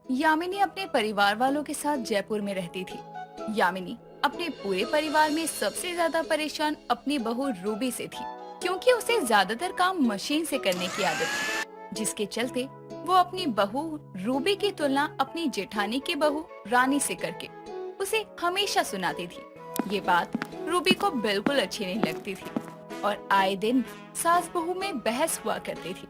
यामिनी अपने परिवार वालों के साथ जयपुर में रहती थी। यामिनी अपने पूरे परिवार में सबसे ज्यादा परेशान अपनी बहू रूबी से थी, क्योंकि उसे ज्यादातर काम मशीन से करने की आदत थी, जिसके चलते वो अपनी बहू रूबी की तुलना अपनी जेठानी की बहू रानी से करके उसे हमेशा सुनाती थी। ये बात रूबी को बिल्कुल अच्छी नहीं लगती थी और आए दिन सास बहू में बहस हुआ करती थी।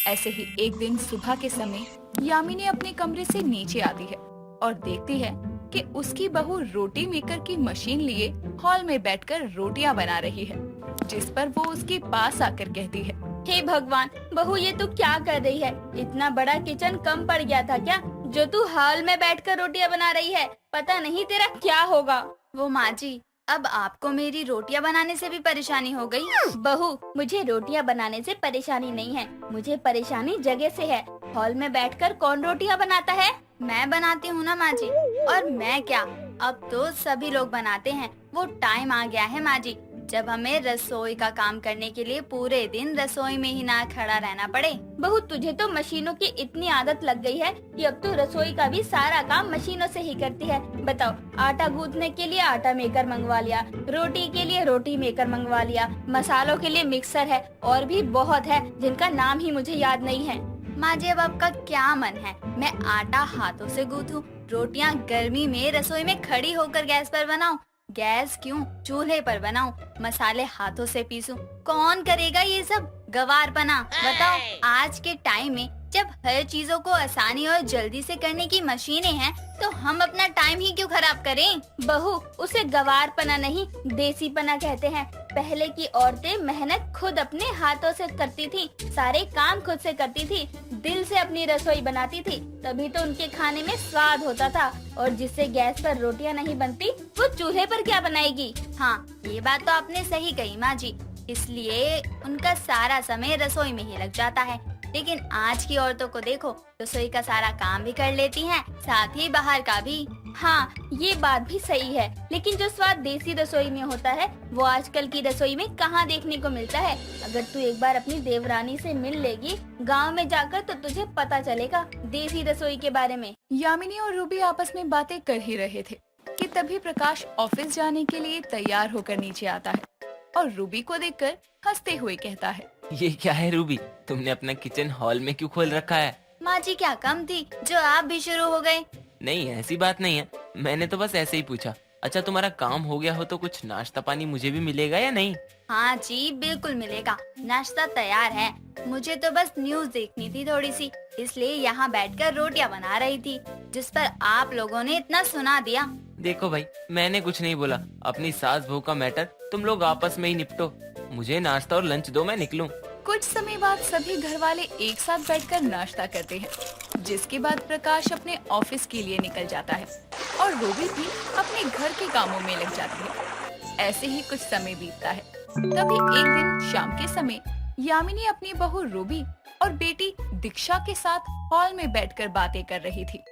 ऐसे ही एक दिन सुबह के समय यामिनी अपने कमरे से नीचे आती है और देखती है कि उसकी बहू रोटी मेकर की मशीन लिए हॉल में बैठकर रोटियां बना रही है, जिस पर वो उसके पास आकर कहती है, हे भगवान, बहू ये तू क्या कर रही है? इतना बड़ा किचन कम पड़ गया था क्या, जो तू हॉल में बैठकर रोटियां बना रही है? पता नहीं तेरा क्या होगा। वो माँ जी, अब आपको मेरी रोटियां बनाने से भी परेशानी हो गई? बहू, मुझे रोटियां बनाने से परेशानी नहीं है, मुझे परेशानी जगह से है। हॉल में बैठकर कौन रोटियां बनाता है? मैं बनाती हूँ ना माँ जी। और मैं क्या, अब तो सभी लोग बनाते हैं। वो टाइम आ गया है माँ जी, जब हमें रसोई का काम करने के लिए पूरे दिन रसोई में ही ना खड़ा रहना पड़े। बहू, तुझे तो मशीनों की इतनी आदत लग गई है कि अब तो रसोई का भी सारा काम मशीनों से ही करती है। बताओ, आटा गूंथने के लिए आटा मेकर मंगवा लिया, रोटी के लिए रोटी मेकर मंगवा लिया, मसालों के लिए मिक्सर है, और भी बहुत है जिनका नाम ही मुझे याद नहीं है। माँ जी, अब आपका क्या मन है? मैं आटा हाथों से गूंथूं, रोटियां गर्मी में रसोई में खड़ी होकर गैस पर बनाऊं? गैस क्यों, चूल्हे पर बनाऊं? मसाले हाथों से पीसूं? कौन करेगा ये सब गवारपना? बताओ, आज के टाइम में जब हर चीजों को आसानी और जल्दी से करने की मशीनें हैं, तो हम अपना टाइम ही क्यों खराब करें? बहू, उसे गवारपना नहीं, देसीपना कहते हैं। पहले की औरतें मेहनत खुद अपने हाथों से करती थी, सारे काम खुद से करती थी, दिल से अपनी रसोई बनाती थी, तभी तो उनके खाने में स्वाद होता था। और जिससे गैस पर रोटियां नहीं बनती, वो चूल्हे पर क्या बनाएगी? हाँ, ये बात तो आपने सही कही माँ जी, इसलिए उनका सारा समय रसोई में ही लग जाता है। लेकिन आज की औरतों को देखो, रसोई का सारा काम भी कर लेती हैं, साथ ही बाहर का भी। हाँ, ये बात भी सही है, लेकिन जो स्वाद देसी रसोई में होता है, वो आजकल की रसोई में कहाँ देखने को मिलता है। अगर तू एक बार अपनी देवरानी से मिल लेगी गांव में जाकर, तो तुझे पता चलेगा देसी रसोई के बारे में। यामिनी और रूबी आपस में बातें कर ही रहे थे कि तभी प्रकाश ऑफिस जाने के लिए तैयार होकर नीचे आता है और रूबी को देखकर हंसते हुए कहता है, ये क्या है रूबी, तुमने अपना किचन हॉल में क्यों खोल रखा है? माँ जी, क्या कम थी जो आप भी शुरू हो गए? नहीं, ऐसी बात नहीं है, मैंने तो बस ऐसे ही पूछा। अच्छा, तुम्हारा काम हो गया हो तो कुछ नाश्ता पानी मुझे भी मिलेगा या नहीं? हाँ जी, बिल्कुल मिलेगा, नाश्ता तैयार है। मुझे तो बस न्यूज़ देखनी थी थोड़ी सी, इसलिए यहाँ बैठकर रोटियां बना रही थी, जिस पर आप लोगों ने इतना सुना दिया। देखो भाई, मैंने कुछ नहीं बोला, अपनी सास बहू का मैटर तुम लोग आपस में ही निपटो। मुझे नाश्ता और लंच दो, मैं निकलूं। कुछ समय बाद सभी घर वाले एक साथ बैठकर नाश्ता करते हैं, जिसके बाद प्रकाश अपने ऑफिस के लिए निकल जाता है और रूबी भी अपने घर के कामों में लग जाती है। ऐसे ही कुछ समय बीतता है। तभी एक दिन शाम के समय यामिनी अपनी बहू रूबी और बेटी दीक्षा के साथ हॉल में बैठकर बातें कर रही थी।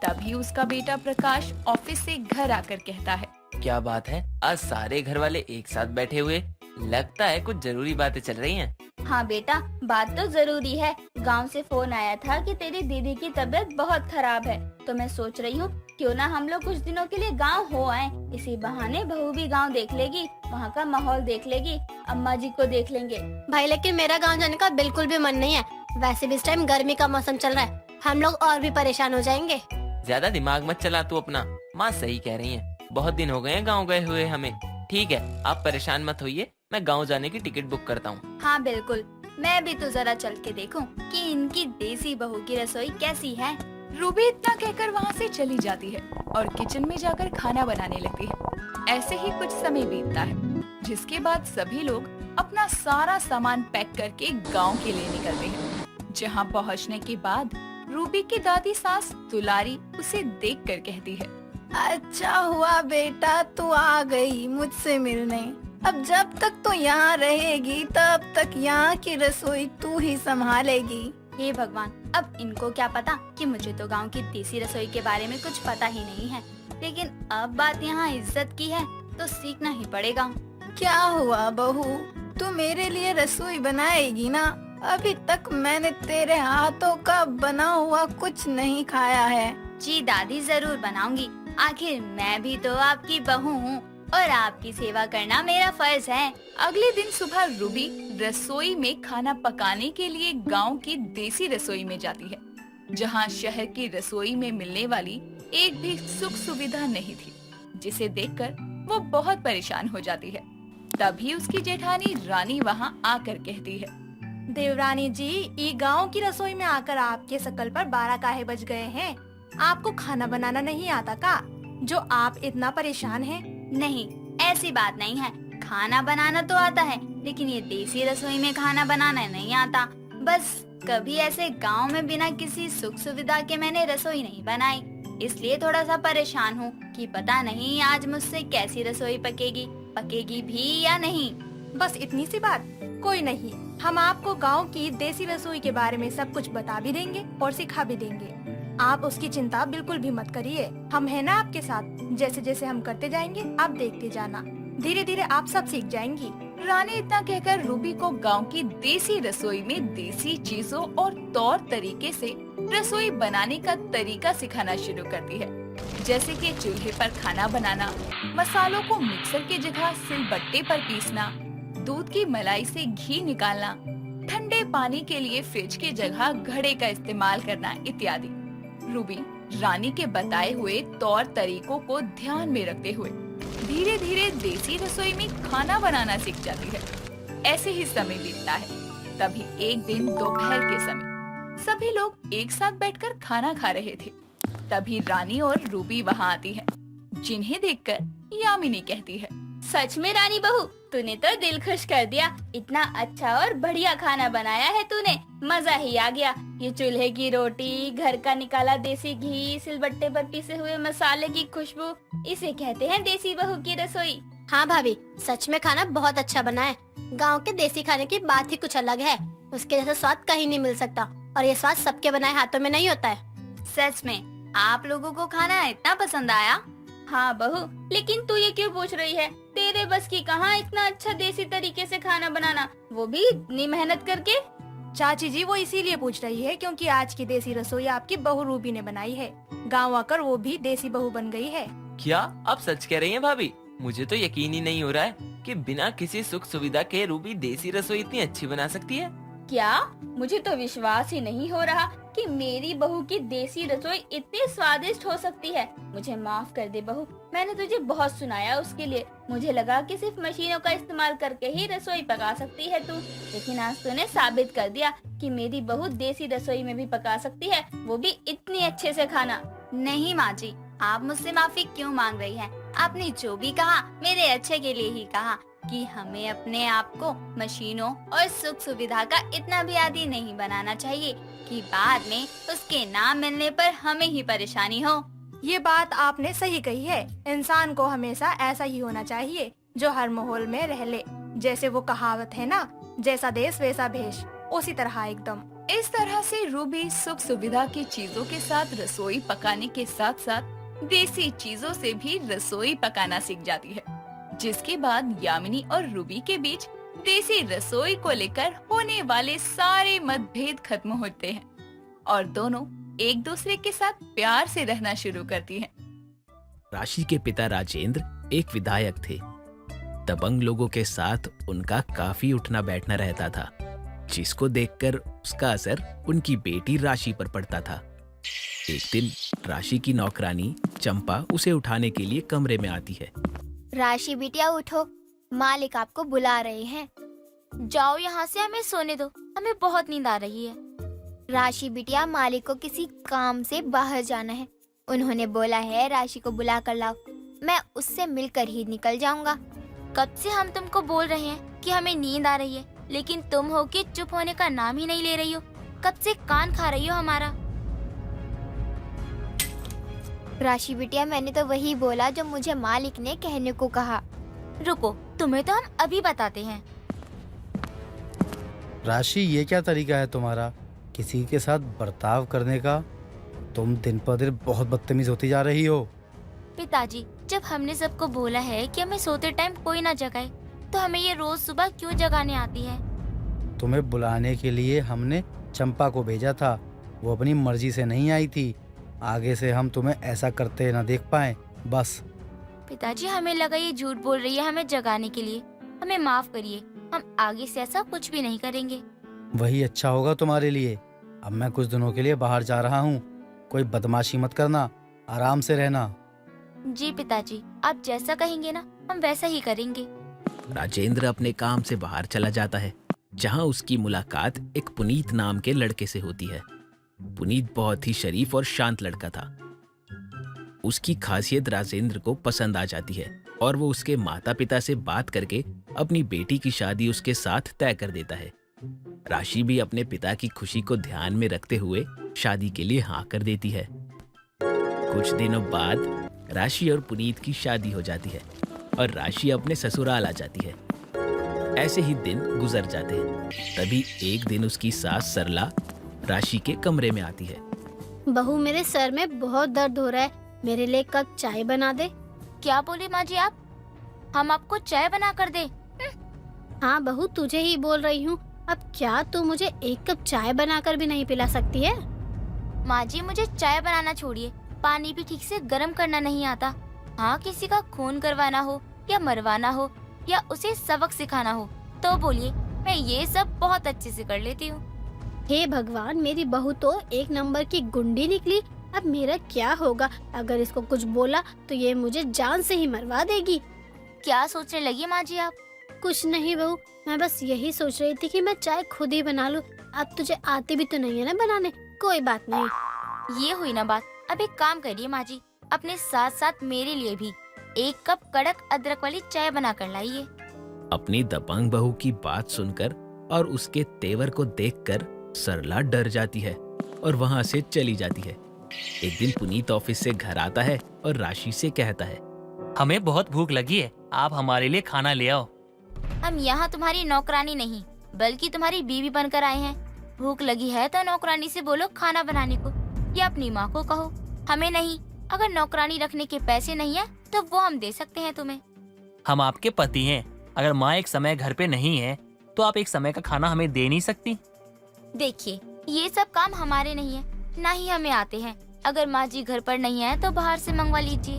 तभी उसका बेटा प्रकाश ऑफिस से घर आकर कहता है, क्या बात है, आज सारे घर वाले एक साथ बैठे हुए? लगता है कुछ जरूरी बातें चल रही हैं। हाँ बेटा, बात तो जरूरी है। गांव से फोन आया था कि तेरी दीदी की तबीयत बहुत खराब है, तो मैं सोच रही हूँ क्यों ना हम लोग कुछ दिनों के लिए गांव हो आए। इसी बहाने बहू भी गांव देख लेगी, वहाँ का माहौल देख लेगी, अम्मा जी को देख लेंगे। भाई, लेकिन मेरा गांव जाने का बिल्कुल भी मन नहीं है। वैसे भी इस टाइम गर्मी का मौसम चल रहा है, हम लोग और भी परेशान हो जाएंगे। ज्यादा दिमाग मत चला तू अपना, माँ सही कह रही है, बहुत दिन हो गए हैं गाँव गए हुए हमें। ठीक है, आप परेशान मत होइए, मैं गाँव जाने की टिकट बुक करता हूँ। हाँ बिल्कुल, मैं भी तो जरा चल के देखूं कि इनकी देसी बहू की रसोई कैसी है। रूबी इतना कहकर वहाँ से चली जाती है और किचन में जाकर खाना बनाने लगती है। ऐसे ही कुछ समय बीतता है, जिसके बाद सभी लोग अपना सारा सामान पैक करके गांव के लिए निकलते हैं। जहाँ पहुँचने के बाद रूबी की दादी सास दुलारी उसे देखकर कहती है, अच्छा हुआ बेटा तू आ गई मुझसे मिलने। अब जब तक तो यहाँ रहेगी तब तक यहाँ की रसोई तू ही संभालेगी। हे भगवान, अब इनको क्या पता कि मुझे तो गांव की देसी रसोई के बारे में कुछ पता ही नहीं है। लेकिन अब बात यहाँ इज्जत की है, तो सीखना ही पड़ेगा। क्या हुआ बहू, तू मेरे लिए रसोई बनाएगी ना? अभी तक मैंने तेरे हाथों का बना हुआ कुछ नहीं खाया है। जी दादी, जरूर बनाऊंगी। आखिर मैं भी तो आपकी बहू हूँ और आपकी सेवा करना मेरा फर्ज है। अगले दिन सुबह रूबी रसोई में खाना पकाने के लिए गांव की देसी रसोई में जाती है, जहां शहर की रसोई में मिलने वाली एक भी सुख सुविधा नहीं थी, जिसे देखकर वो बहुत परेशान हो जाती है। तभी उसकी जेठानी रानी वहां आकर कहती है, देवरानी जी, ई गांव की रसोई में आकर आपके शकल पर 12 काहे बज गए हैं? आपको खाना बनाना नहीं आता का, जो आप इतना परेशान हैं? नहीं, ऐसी बात नहीं है। खाना बनाना तो आता है, लेकिन ये देसी रसोई में खाना बनाना नहीं आता। बस कभी ऐसे गांव में बिना किसी सुख सुविधा के मैंने रसोई नहीं बनाई, इसलिए थोड़ा सा परेशान हूँ कि पता नहीं आज मुझसे कैसी रसोई पकेगी भी या नहीं। बस इतनी सी बात? कोई नहीं, हम आपको गांव की देसी रसोई के बारे में सब कुछ बता भी देंगे और सिखा भी देंगे। आप उसकी चिंता बिल्कुल भी मत करिए, हम है ना आपके साथ। जैसे जैसे हम करते जाएंगे आप देखते जाना, धीरे धीरे आप सब सीख जाएंगी। रानी इतना कहकर रूबी को गांव की देसी रसोई में देसी चीजों और तौर तरीके से रसोई बनाने का तरीका सिखाना शुरू करती है, जैसे कि चूल्हे पर खाना बनाना, मसालों को मिक्सर की जगह सिलबट्टे पर पीसना, दूध की मलाई से घी निकालना, ठंडे पानी के लिए फ्रिज की जगह घड़े का इस्तेमाल करना इत्यादि। रूबी रानी के बताए हुए तौर तरीकों को ध्यान में रखते हुए धीरे धीरे देसी रसोई में खाना बनाना सीख जाती है। ऐसे ही समय बीतता है। तभी एक दिन दोपहर के समय सभी लोग एक साथ बैठकर खाना खा रहे थे। तभी रानी और रूबी वहाँ आती है, जिन्हें देखकर यामिनी कहती है, सच में रानी बहू, तूने तो दिल खुश कर दिया। इतना अच्छा और बढ़िया खाना बनाया है तूने, मजा ही आ गया। ये चूल्हे की रोटी, घर का निकाला देसी घी, सिलबट्टे पर पिसे हुए मसाले की खुशबू, इसे कहते हैं देसी बहू की रसोई। हाँ भाभी, सच में खाना बहुत अच्छा बना है। गाँव के देसी खाने की बात ही कुछ अलग है, उसके जैसा स्वाद कहीं नहीं मिल सकता, और ये स्वाद सबके बनाए हाथों में नहीं होता है। सच में आप लोगों को खाना इतना पसंद आया? हाँ बहू, लेकिन तू ये क्यों पूछ रही है? तेरे बस की कहाँ इतना अच्छा देसी तरीके से खाना बनाना, वो भी इतनी मेहनत करके। चाची जी, वो इसीलिए पूछ रही है क्योंकि आज की देसी रसोई आपकी बहू रूबी ने बनाई है। गांव आकर वो भी देसी बहू बन गई है। क्या आप सच कह रही हैं भाभी? मुझे तो यकीन ही नहीं हो रहा है कि बिना किसी सुख सुविधा के रूबी देसी रसोई इतनी अच्छी बना सकती है। क्या? मुझे तो विश्वास ही नहीं हो रहा कि मेरी बहू की देसी रसोई इतनी स्वादिष्ट हो सकती है। मुझे माफ कर दे बहू, मैंने तुझे बहुत सुनाया उसके लिए। मुझे लगा कि सिर्फ मशीनों का इस्तेमाल करके ही रसोई पका सकती है तू, लेकिन आज तूने साबित कर दिया कि मेरी बहू देसी रसोई में भी पका सकती है, वो भी इतनी अच्छे से खाना। नहीं माँ जी, आप मुझसे माफी क्यों मांग रही हैं? आपने जो भी कहा मेरे अच्छे के लिए ही कहा कि हमें अपने आप को मशीनों और सुख सुविधा का इतना भी आदी नहीं बनाना चाहिए कि बाद में उसके ना मिलने पर हमें ही परेशानी हो। ये बात आपने सही कही है। इंसान को हमेशा ऐसा ही होना चाहिए जो हर माहौल में रह ले। जैसे वो कहावत है ना, जैसा देश वैसा भेष, उसी तरह एकदम। इस तरह से रूबी सुख सुविधा की चीजों के साथ रसोई पकाने के साथ साथ देसी चीजों से भी रसोई पकाना सीख जाती है, जिसके बाद यामिनी और रूबी के बीच देसी रसोई को लेकर होने वाले सारे मतभेद खत्म होते हैं और दोनों एक दूसरे के साथ प्यार से रहना शुरू करती हैं। राशि के पिता राजेंद्र एक विधायक थे। दबंग लोगों के साथ उनका काफी उठना बैठना रहता था, जिसको देखकर उसका असर उनकी बेटी राशि पर पड़ता था। एक दिन राशि की नौकरानी चंपा उसे उठाने के लिए कमरे में आती है। राशि बिटिया उठो, मालिक आपको बुला रहे हैं। जाओ यहाँ से, हमें सोने दो, हमें बहुत नींद आ रही है। राशि बिटिया, मालिक को किसी काम से बाहर जाना है, उन्होंने बोला है राशि को बुला कर लाओ। मैं उससे मिलकर ही निकल जाऊंगा। कब से हम तुमको बोल रहे हैं कि हमें नींद आ रही है, लेकिन तुम हो कि चुप होने का नाम ही नहीं ले रही हो। कब से कान खा रही हो हमारा। राशि बिटिया, मैंने तो वही बोला जो मुझे मालिक ने कहने को कहा। रुको, तुम्हें तो हम अभी बताते हैं। राशि, ये क्या तरीका है तुम्हारा किसी के साथ बर्ताव करने का? तुम दिन पर दिन बहुत बदतमीज होती जा रही हो। पिताजी, जब हमने सबको बोला है कि हमें सोते टाइम कोई ना जगाए, तो हमें ये रोज सुबह क्यों जगाने आती है? तुम्हें बुलाने के लिए हमने चंपा को भेजा था, वो अपनी मर्जी से नहीं आई थी। आगे से हम तुम्हें ऐसा करते न देख पाए, बस। पिताजी, हमें लगा ये झूठ बोल रही है हमें जगाने के लिए। हमें माफ करिए, हम आगे से ऐसा कुछ भी नहीं करेंगे। वही अच्छा होगा तुम्हारे लिए। अब मैं कुछ दिनों के लिए बाहर जा रहा हूँ, कोई बदमाशी मत करना, आराम से रहना। जी पिताजी, आप जैसा कहेंगे ना हम वैसा ही करेंगे। राजेंद्र अपने काम से बाहर चला जाता है, जहां उसकी मुलाकात एक पुनीत नाम के लड़के से होती है। पुनीत बहुत ही शरीफ और शांत लड़का था। उसकी खासियत राजेंद्र को पसंद आ जाती है और वो उसके माता पिता से बात करके अपनी बेटी की शादी उसके साथ तय कर देता है। राशि भी अपने पिता की खुशी को ध्यान में रखते हुए शादी के लिए हाँ कर देती है। कुछ दिनों बाद राशि और पुनीत की शादी हो जाती है और राशि अपने ससुराल आ जाती है। ऐसे ही दिन गुजर जाते हैं। तभी एक दिन उसकी सास सरला राशि के कमरे में आती है। बहू, मेरे सर में बहुत दर्द हो रहा है, मेरे लिए कप चाय बना दे। क्या बोले माँ जी आप? हम आपको चाय बना कर दे? हाँ बहू, तुझे ही बोल रही हूँ। अब क्या तू मुझे एक कप चाय बनाकर भी नहीं पिला सकती है? माँ जी, मुझे चाय बनाना छोड़िए, पानी भी ठीक से गर्म करना नहीं आता। हाँ, किसी का खून करवाना हो या मरवाना हो या उसे सबक सिखाना हो तो बोलिए, मैं ये सब बहुत अच्छे से कर लेती हूँ। हे भगवान, मेरी बहू तो एक नंबर की गुंडी निकली। अब मेरा क्या होगा? अगर इसको कुछ बोला तो ये मुझे जान से ही मरवा देगी। क्या सोचने लगी माँ जी आप? कुछ नहीं बहू, मैं बस यही सोच रही थी कि मैं चाय खुद ही बना लूं। अब तुझे आती भी तो नहीं है ना बनाने। कोई बात नहीं। ये हुई ना बात। अब एक काम करिए माँ जी, अपने साथ साथ मेरे लिए भी एक कप कड़क अदरक वाली चाय बना कर लाइए। अपनी दबंग बहू की बात सुनकर और उसके तेवर को देखकर सरला डर जाती है और वहाँ से चली जाती है। एक दिन पुनीत ऑफिस से घर आता है और राशि से कहता है, हमें बहुत भूख लगी है, आप हमारे लिए खाना ले आओ। हम यहाँ तुम्हारी नौकरानी नहीं बल्कि तुम्हारी बीवी बनकर आए हैं। भूख लगी है तो नौकरानी से बोलो खाना बनाने को, या अपनी माँ को कहो, हमें नहीं। अगर नौकरानी रखने के पैसे नहीं है तो वो हम दे सकते हैं तुम्हें। हम आपके पति हैं, अगर माँ एक समय घर पे नहीं है तो आप एक समय का खाना हमें दे नहीं सकती? देखिए, ये सब काम हमारे नहीं है, ना ही हमें आते हैं। अगर माँ जी घर पर नहीं है तो बाहर से मंगवा लीजिए।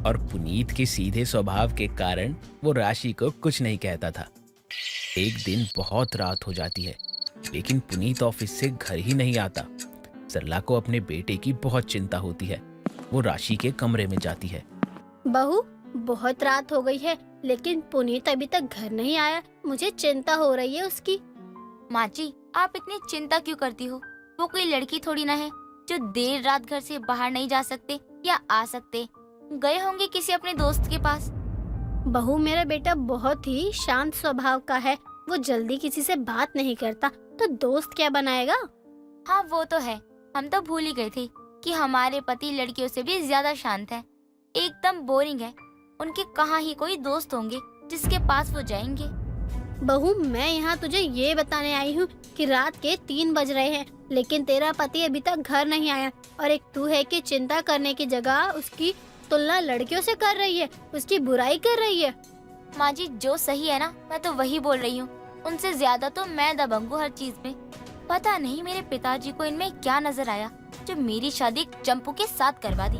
और पुनीत के सीधे स्वभाव के कारण वो राशि को कुछ नहीं कहता था। एक दिन बहुत रात हो जाती है, लेकिन पुनीत ऑफिस से घर ही नहीं आता। सरला को अपने बेटे की बहुत चिंता होती है। वो राशि के कमरे में जाती है। बहू, बहुत रात हो गई है, लेकिन पुनीत अभी तक घर नहीं आया। मुझे चिंता हो रही है उसकी। माँ जी, आप इतनी चिंता क्यों करती हो? वो कोई लड़की थोड़ी ना है जो देर रात घर से बाहर नहीं जा सकते या आ सकते। गए होंगे किसी अपने दोस्त के पास। बहू, मेरा बेटा बहुत ही शांत स्वभाव का है। वो जल्दी किसी से बात नहीं करता, तो दोस्त क्या बनाएगा? हाँ वो तो है, हम तो भूल ही गए थे कि हमारे पति लड़कियों से भी ज्यादा शांत है। एकदम बोरिंग है। उनके कहाँ ही कोई दोस्त होंगे जिसके पास वो जाएंगे। बहू, मैं यहाँ तुझे ये बताने आई हूँ कि रात के 3 बज रहे हैं, लेकिन तेरा पति अभी तक घर नहीं आया। और एक तू है कि चिंता करने की जगह उसकी तुलना लड़कियों से कर रही है, उसकी बुराई कर रही है। माँ जी, जो सही है ना मैं तो वही बोल रही हूँ। उनसे ज्यादा तो मैं दबंग हूँ हर चीज में। पता नहीं मेरे पिताजी को इनमें क्या नजर आया जो मेरी शादी चंपू के साथ करवा दी।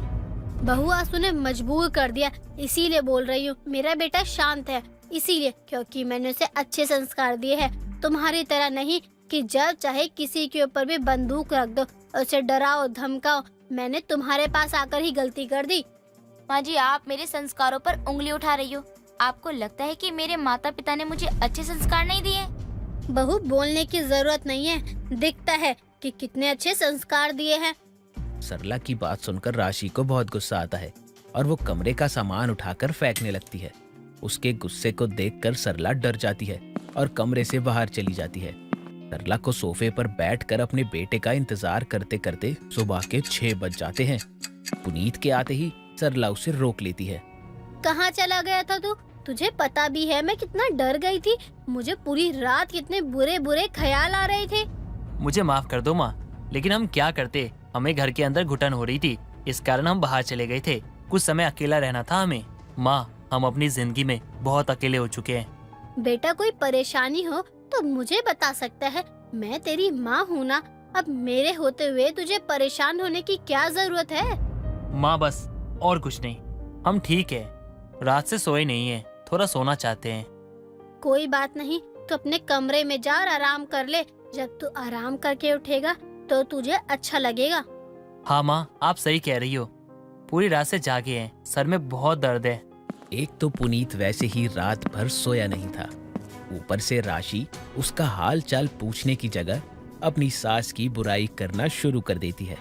बहू, आज तूने मजबूर कर दिया, इसीलिए बोल रही हूँ। मेरा बेटा शांत है इसीलिए, क्योंकि मैंने उसे अच्छे संस्कार दिए हैं। तुम्हारी तरह नहीं कि जब चाहे किसी के ऊपर भी बंदूक रख दो, उसे डराओ धमकाओ। मैंने तुम्हारे पास आकर ही गलती कर दी। माँ जी, आप मेरे संस्कारों पर उंगली उठा रही हो। आपको लगता है कि मेरे माता पिता ने मुझे अच्छे संस्कार नहीं दिए? बहू, बोलने की जरूरत नहीं है, दिखता है कि कितने अच्छे संस्कार दिए हैं। सरला की बात सुनकर राशि को बहुत गुस्सा आता है और वो कमरे का सामान उठाकर फेंकने लगती है। उसके गुस्से को देखकर सरला डर जाती है और कमरे से बाहर चली जाती है। सरला को सोफे पर बैठकर अपने बेटे का इंतजार करते करते सुबह के 6 बज जाते हैं। पुनीत के आते ही सरला उसे रोक लेती है। कहाँ चला गया था तू? तुझे पता भी है मैं कितना डर गई थी। मुझे पूरी रात कितने बुरे बुरे ख्याल आ रहे थे। मुझे माफ कर दो माँ, लेकिन हम क्या करते, हमें घर के अंदर घुटन हो रही थी, इस कारण हम बाहर चले गए थे। कुछ समय अकेला रहना था हमें। माँ, हम अपनी जिंदगी में बहुत अकेले हो चुके हैं। बेटा, कोई परेशानी हो तो मुझे बता सकता है। मैं तेरी माँ हूँ ना। अब मेरे होते हुए तुझे परेशान होने की क्या जरूरत है? माँ बस और कुछ नहीं, हम ठीक है। रात से सोए नहीं है, थोड़ा सोना चाहते हैं। कोई बात नहीं, तो अपने कमरे में जा और आराम कर ले। जब तू आराम करके उठेगा तो तुझे अच्छा लगेगा। हाँ माँ, आप सही कह रही हो। पूरी रात से जागे हैं, सर में बहुत दर्द है। एक तो पुनीत वैसे ही रात भर सोया नहीं था, ऊपर से राशि उसका हाल चाल पूछने की जगह अपनी सास की बुराई करना शुरू कर देती है।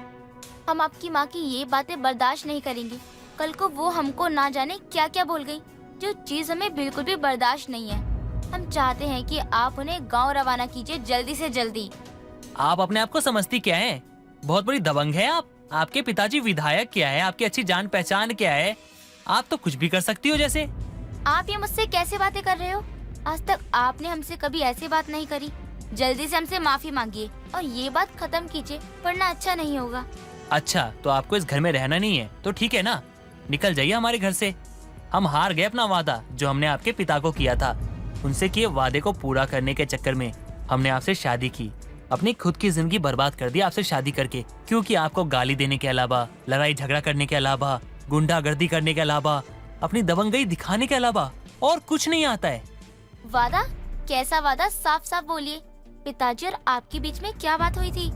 हम आपकी माँ की ये बातें बर्दाश्त नहीं करेंगे। कल को वो हमको ना जाने क्या क्या बोल गई, जो चीज हमें बिल्कुल भी बर्दाश्त नहीं है। हम चाहते हैं कि आप उन्हें गांव रवाना कीजिए जल्दी से जल्दी। आप अपने आप को समझती क्या है? बहुत बड़ी दबंग है आप। आपके पिताजी विधायक क्या है, आपकी अच्छी जान पहचान क्या है? आप तो कुछ भी कर सकती हो जैसे। आप ये मुझसे कैसे बातें कर रहे हो? आज तक आपने हमसे कभी ऐसी बात नहीं करी। जल्दी से हमसे माफी मांगिए और ये बात खत्म कीजिए, वरना अच्छा नहीं होगा। अच्छा, तो आपको इस घर में रहना नहीं है तो ठीक है ना, निकल जाइए हमारे घर से। हम हार गए अपना वादा जो हमने आपके पिता को किया था। उनसे किए वादे को पूरा करने के चक्कर में हमने आपसे शादी की, अपनी खुद की जिंदगी बर्बाद कर दी आपसे शादी करके, क्योंकि आपको गाली देने के अलावा, लड़ाई झगड़ा करने के अलावा, गुंडागर्दी करने के अलावा, अपनी दबंगई दिखाने के अलावा और कुछ नहीं आता है। वादा? कैसा वादा? साफ साफ बोलिए। पिताजी और आपके बीच में क्या बात हुई थी?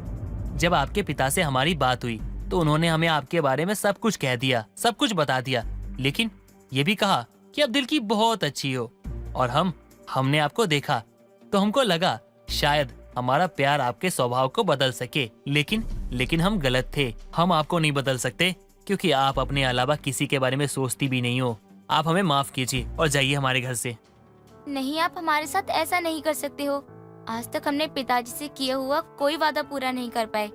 जब आपके पिता से हमारी बात हुई तो उन्होंने हमें आपके बारे में सब कुछ कह दिया, सब कुछ बता दिया, लेकिन ये भी कहा कि आप दिल की बहुत अच्छी हो। और हमने आपको देखा तो हमको लगा शायद हमारा प्यार आपके स्वभाव को बदल सके, लेकिन हम गलत थे। हम आपको नहीं बदल सकते क्योंकि आप अपने अलावा किसी के बारे में सोचती भी नहीं हो। आप हमें माफ कीजिए और जाइए हमारे घर से। नहीं, आप हमारे साथ ऐसा नहीं कर सकते हो। आज तक हमने पिताजी से किया हुआ कोई वादा पूरा नहीं कर पाए।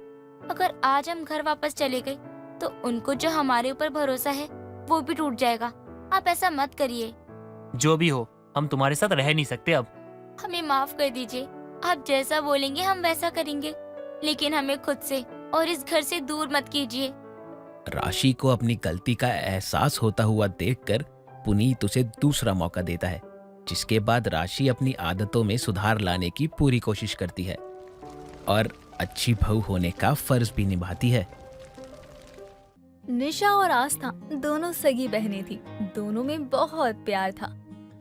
अगर आज हम घर वापस चले गए तो उनको जो हमारे ऊपर भरोसा है वो भी टूट जाएगा। आप ऐसा मत करिए। जो भी हो, हम तुम्हारे साथ रह नहीं सकते अब। हमें माफ कर दीजिए। आप जैसा बोलेंगे हम वैसा करेंगे, लेकिन हमें खुद से और इस घर से दूर मत कीजिए। राशि को अपनी गलती का एहसास होता हुआ देखकर पुनीत उसे दूसरा मौका देता है, जिसके बाद राशि अपनी आदतों में सुधार लाने की पूरी कोशिश करती है और अच्छी बहू होने का फर्ज भी निभाती है। निशा और आस्था दोनों सगी बहनें थी। दोनों में बहुत प्यार था।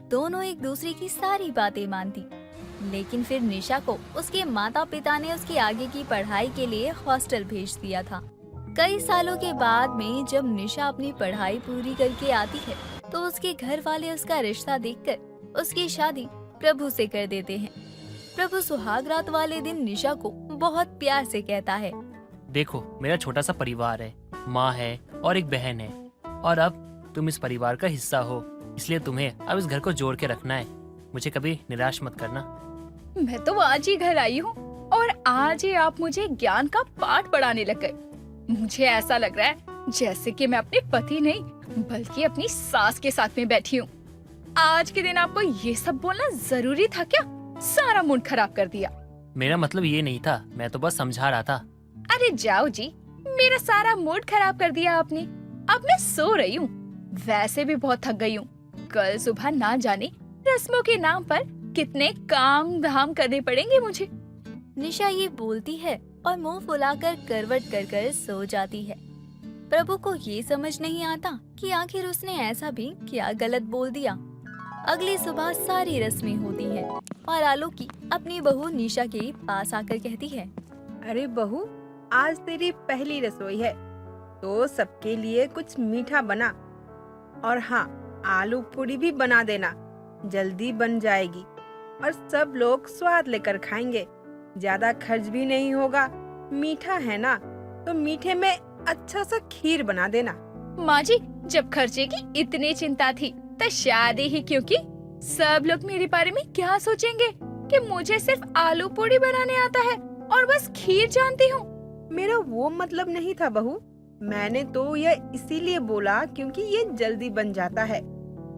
दोनों एक दूसरे की सारी बातें मानती। लेकिन फिर निशा को उसके माता पिता ने उसकी आगे की पढ़ाई के लिए हॉस्टल भेज दिया था। कई सालों के बाद में जब निशा अपनी पढ़ाई पूरी करके आती है तो उसके घर वाले उसका रिश्ता देखकर उसकी शादी प्रभु से कर देते हैं। प्रभु सुहाग रात वाले दिन निशा को बहुत प्यार से कहता है, देखो, मेरा छोटा सा परिवार है, माँ है और एक बहन है, और अब तुम इस परिवार का हिस्सा हो, इसलिए तुम्हें अब इस घर को जोड़ के रखना है। मुझे कभी निराश मत करना। मैं तो आज ही घर आई हूँ और आज ही आप मुझे ज्ञान का पाठ पढ़ाने लग गए। मुझे ऐसा लग रहा है जैसे कि मैं अपने पति नहीं बल्कि अपनी सास के साथ में बैठी हूँ। आज के दिन आपको ये सब बोलना जरूरी था क्या? सारा मूड खराब कर दिया। मेरा मतलब ये नहीं था, मैं तो बस समझा रहा था। अरे जाओ जी, मेरा सारा मूड खराब कर दिया आपने। अब मैं सो रही हूँ, वैसे भी बहुत थक गई हूँ। कल सुबह ना जाने रस्मों के नाम पर कितने काम धाम करने पड़ेंगे मुझे। निशा ये बोलती है और मुंह फुलाकर करवट कर कर सो जाती है। प्रभु को ये समझ नहीं आता कि आखिर उसने ऐसा भी क्या गलत बोल दिया। अगली सुबह सारी रस्में होती है और आलोकी अपनी बहू निशा के पास आकर कहती है, अरे बहू, आज तेरी पहली रसोई है तो सबके लिए कुछ मीठा बना, और हाँ, आलू पूरी भी बना देना, जल्दी बन जाएगी और सब लोग स्वाद लेकर खाएंगे। ज्यादा खर्च भी नहीं होगा। मीठा है ना, तो मीठे में अच्छा सा खीर बना देना। माँ जी, जब खर्चे की इतनी चिंता थी तो शादी ही क्यों की? सब लोग मेरे बारे में क्या सोचेंगे कि मुझे सिर्फ आलू पूरी बनाने आता है और बस खीर जानती हूँ। मेरा वो मतलब नहीं था बहू। मैंने तो यह इसीलिए बोला क्योंकि ये जल्दी बन जाता है,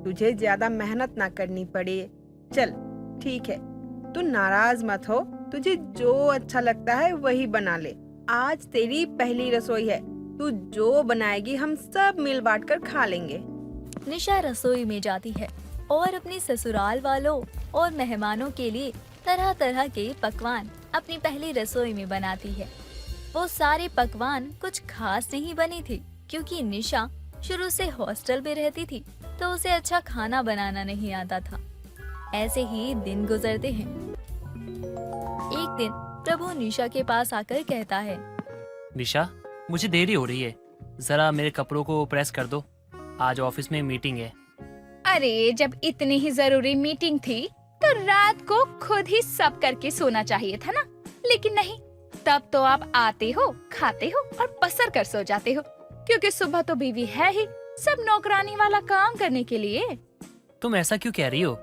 तुझे ज्यादा मेहनत ना करनी पड़े। चल ठीक है, तू नाराज मत हो, तुझे जो अच्छा लगता है वही बना ले। आज तेरी पहली रसोई है, तू जो बनाएगी हम सब मिल बांट कर खा लेंगे। निशा रसोई में जाती है और अपने ससुराल वालों और मेहमानों के लिए तरह तरह के पकवान अपनी पहली रसोई में बनाती है। वो सारे पकवान कुछ खास नहीं बने थे क्योंकि निशा शुरू से हॉस्टल में रहती थी तो उसे अच्छा खाना बनाना नहीं आता था। ऐसे ही दिन गुजरते हैं। एक दिन प्रभु निशा के पास आकर कहता है, निशा, मुझे देरी हो रही है, जरा मेरे कपड़ों को प्रेस कर दो, आज ऑफिस में मीटिंग है। अरे जब इतनी ही जरूरी मीटिंग थी तो रात को खुद ही सब करके सोना चाहिए था ना, लेकिन नहीं, तब तो आप आते हो, खाते हो और पसर कर सो जाते हो, क्योंकि सुबह तो बीवी है ही सब नौकरानी वाला काम करने के लिए। तुम ऐसा क्यों कह रही हो?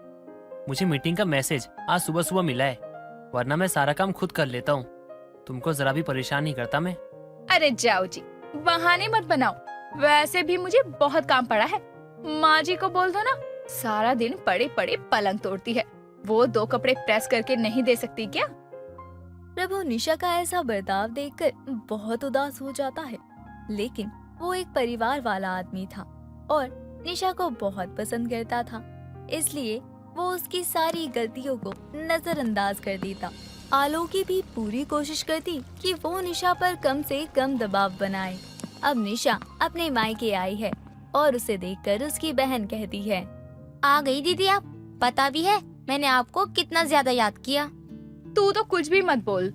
मुझे मीटिंग का मैसेज आज सुबह सुबह मिला है, वरना मैं सारा काम खुद कर लेता हूँ। तुमको जरा भी परेशान नहीं करता मैं। अरे जाओ जी, बहाने मत बनाओ, वैसे भी मुझे बहुत काम पड़ा है। माँ जी को बोल दो ना, सारा दिन पड़े पड़े पलंग तोड़ती है, वो 2 कपड़े प्रेस करके नहीं दे सकती क्या? प्रभु निशा का ऐसा बर्ताव देखकर बहुत उदास हो जाता है, लेकिन वो एक परिवार वाला आदमी था और निशा को बहुत पसंद करता था, इसलिए वो उसकी सारी गलतियों को नजरअंदाज कर देता। आलोकी भी पूरी कोशिश करती कि वो निशा पर कम से कम दबाव बनाए। अब निशा अपने मायके आई है और उसे देखकर उसकी बहन कहती है, आ गई दीदी आप, पता भी है मैंने आपको कितना ज्यादा याद किया। तू तो कुछ भी मत बोल।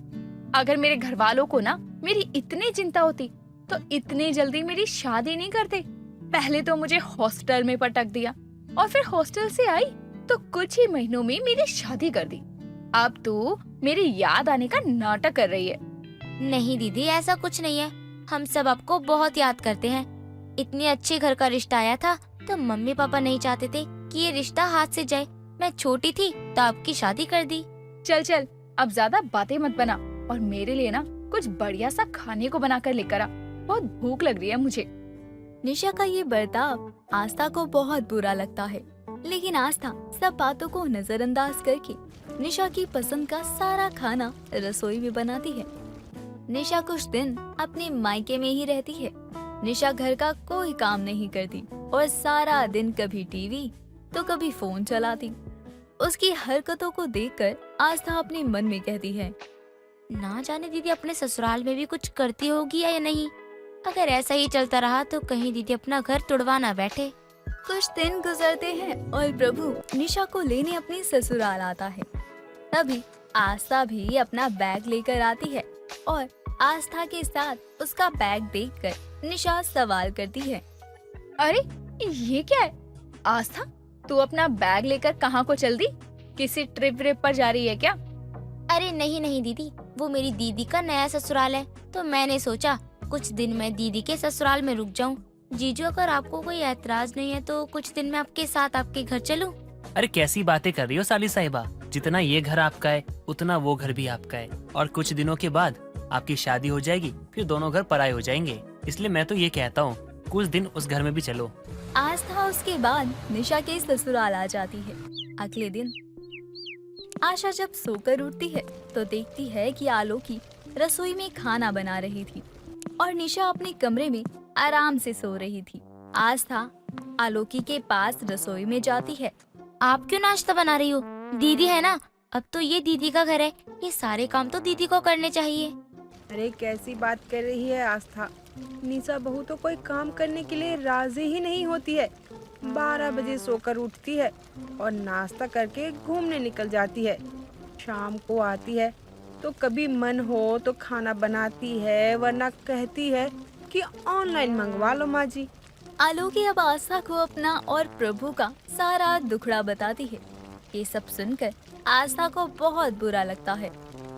अगर मेरे घर वालों को ना मेरी इतनी चिंता होती तो इतनी जल्दी मेरी शादी नहीं करते। पहले तो मुझे हॉस्टल में पटक दिया और फिर हॉस्टल से आई तो कुछ ही महीनों में मेरी शादी कर दी। अब तू मेरी याद आने का नाटक कर रही है। नहीं दीदी, ऐसा कुछ नहीं है, हम सब आपको बहुत याद करते हैं। इतने अच्छे घर का रिश्ता आया था तो मम्मी पापा नहीं चाहते थे कि ये रिश्ता हाथ से जाए। मैं छोटी थी तो आपकी शादी कर दी। चल चल, अब ज्यादा बातें मत बना और मेरे लिए ना कुछ बढ़िया सा खाने को बनाकर लेकर आ, बहुत भूख लग रही है मुझे। निशा का ये बर्ताव आस्था को बहुत बुरा लगता है, लेकिन आस्था सब बातों को नजरअंदाज करके निशा की पसंद का सारा खाना रसोई में बनाती है। निशा कुछ दिन अपने मायके में ही रहती है। निशा घर का कोई काम नहीं करती और सारा दिन कभी टीवी तो कभी फोन चलाती। उसकी हरकतों को देखकर आस्था अपने मन में कहती है, ना जाने दीदी अपने ससुराल में भी कुछ करती होगी या नहीं। अगर ऐसा ही चलता रहा तो कहीं दीदी अपना घर तुड़वा ना बैठे। कुछ दिन गुजरते हैं और प्रभु निशा को लेने अपने ससुराल आता है। तभी आस्था भी अपना बैग लेकर आती है और आस्था के साथ उसका बैग देखकर निशा सवाल करती है, अरे ये क्या है आस्था, तू अपना बैग लेकर कहाँ को चल दी? किसी ट्रिप व्रिप पर जा रही है क्या? अरे नहीं नहीं दीदी, वो मेरी दीदी का नया ससुराल है तो मैंने सोचा कुछ दिन मैं दीदी के ससुराल में रुक जाऊं। जीजू अगर आपको कोई ऐतराज नहीं है तो कुछ दिन मैं आपके साथ आपके घर चलूं। अरे कैसी बातें कर रही हो साली साहिबा, जितना ये घर आपका है उतना वो घर भी आपका है और कुछ दिनों के बाद आपकी शादी हो जाएगी, फिर दोनों घर पराए हो जाएंगे। इसलिए मैं तो ये कहता हूँ कुछ दिन उस घर में भी चलो। आस्था उसके बाद निशा के ससुराल आ जाती है। अगले दिन आशा जब सोकर उठती है तो देखती है कि आलोकी रसोई में खाना बना रही थी और निशा अपने कमरे में आराम से सो रही थी। आस्था आलोकी के पास रसोई में जाती है। आप क्यों नाश्ता बना रही हो? दीदी है ना, अब तो ये दीदी का घर है, ये सारे काम तो दीदी को करने चाहिए। अरे कैसी बात कर रही है आस्था, निशा बहू तो कोई काम करने के लिए राजी ही नहीं होती है। 12 बजे सोकर उठती है और नाश्ता करके घूमने निकल जाती है। शाम को आती है तो कभी मन हो तो खाना बनाती है, वरना कहती है कि ऑनलाइन मंगवा लो माँ जी। आलोकी अब आस्था को अपना और प्रभु का सारा दुखड़ा बताती है। ये सब सुनकर आस्था को बहुत बुरा लगता है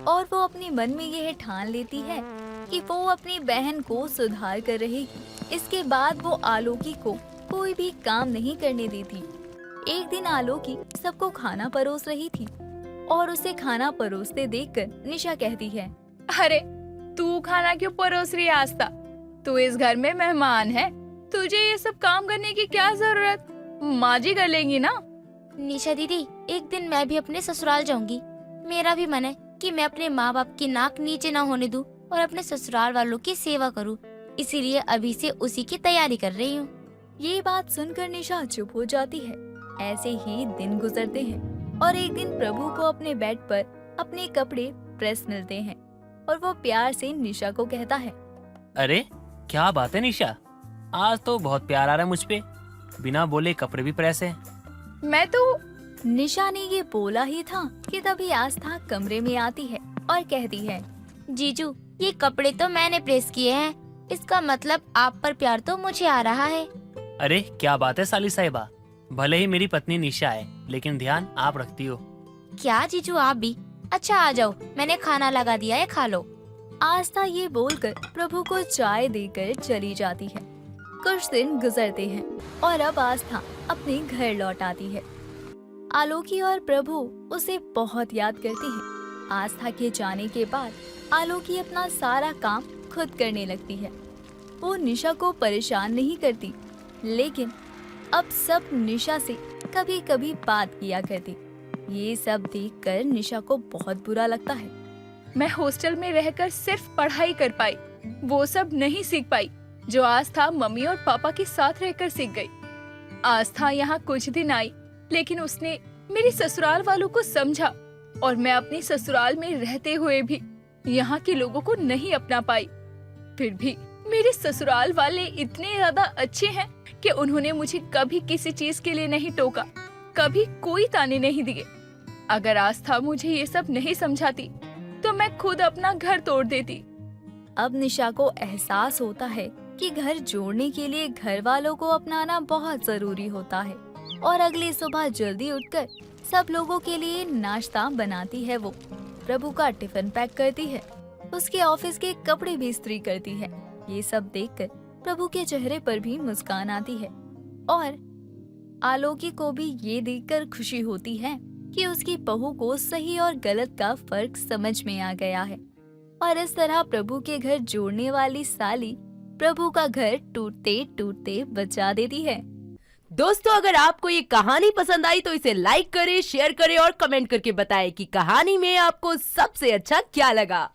और वो अपने मन में यह ठान लेती है कि वो अपनी बहन को सुधार कर रहेगी। इसके बाद वो आलोकी को कोई भी काम नहीं करने देती। एक दिन आलोकी सबको खाना परोस रही थी और उसे खाना परोसते देखकर निशा कहती है, अरे तू खाना क्यों परोस रही है आस्था? तू इस घर में मेहमान है, तुझे ये सब काम करने की क्या जरूरत? माँ जी कर लेंगी ना। निशा दीदी, एक दिन मैं भी अपने ससुराल जाऊंगी। मेरा भी मन है कि मैं अपने माँ बाप की नाक नीचे ना होने दूं और अपने ससुराल वालों की सेवा करूं। इसीलिए अभी से उसी की तैयारी कर रही हूँ। ये बात सुनकर निशा चुप हो जाती है। ऐसे ही दिन गुजरते हैं और एक दिन प्रभु को अपने बेड पर अपने कपड़े प्रेस मिलते हैं और वो प्यार से निशा को कहता है, अरे क्या बात है निशा, आज तो बहुत प्यार आ रहा है मुझ पे, बिना बोले कपड़े भी प्रेस हैं। मैं तो निशा ने ये बोला ही था कि तभी आस्था कमरे में आती है और कहती है, जीजू ये कपड़े तो मैंने प्रेस किए हैं, इसका मतलब आप पर प्यार तो मुझे आ रहा है। अरे क्या बात है साली साहिबा, भले ही मेरी पत्नी निशा है लेकिन ध्यान आप रखती हो। क्या जीजू आप भी? अच्छा आ जाओ, मैंने खाना लगा दिया है, खा लो। आस्था ये बोलकर प्रभु को चाय देकर चली जाती है। कुछ दिन गुजरते हैं और अब आस्था अपने घर लौट आती है। आलोकी और प्रभु उसे बहुत याद करती है। आस्था के जाने के बाद आलोकी अपना सारा काम खुद करने लगती है। वो निशा को परेशान नहीं करती, लेकिन अब सब निशा से कभी कभी बात किया करती। ये सब देखकर निशा को बहुत बुरा लगता है। मैं हॉस्टल में रहकर सिर्फ पढ़ाई कर पाई, वो सब नहीं सीख पाई जो आस्था मम्मी और पापा के साथ रहकर सीख गई। आस्था यहाँ कुछ दिन आई, लेकिन उसने मेरे ससुराल वालों को समझा और मैं अपने ससुराल में रहते हुए भी यहाँ के लोगों को नहीं अपना पाई। फिर भी मेरे ससुराल वाले इतने ज्यादा अच्छे हैं कि उन्होंने मुझे कभी किसी चीज के लिए नहीं टोका, कभी कोई ताने नहीं दिए। अगर आस्था मुझे ये सब नहीं समझाती तो मैं खुद अपना घर तोड़ देती। अब निशा को एहसास होता है कि घर जोड़ने के लिए घर वालों को अपनाना बहुत जरूरी होता है और अगली सुबह जल्दी उठकर सब लोगों के लिए नाश्ता बनाती है। वो प्रभु का टिफिन पैक करती है, उसके ऑफिस के कपड़े भी इस्त्री करती है। ये सब देखकर प्रभु के चेहरे पर भी मुस्कान आती है और आलोकी को भी ये देखकर खुशी होती है कि उसकी बहू को सही और गलत का फर्क समझ में आ गया है। और इस तरह प्रभु के घर जोड़ने वाली साली प्रभु का घर टूटते टूटते बचा देती है। दोस्तों अगर आपको ये कहानी पसंद आई तो इसे लाइक करें, शेयर करें और कमेंट करके बताएं कि कहानी में आपको सबसे अच्छा क्या लगा।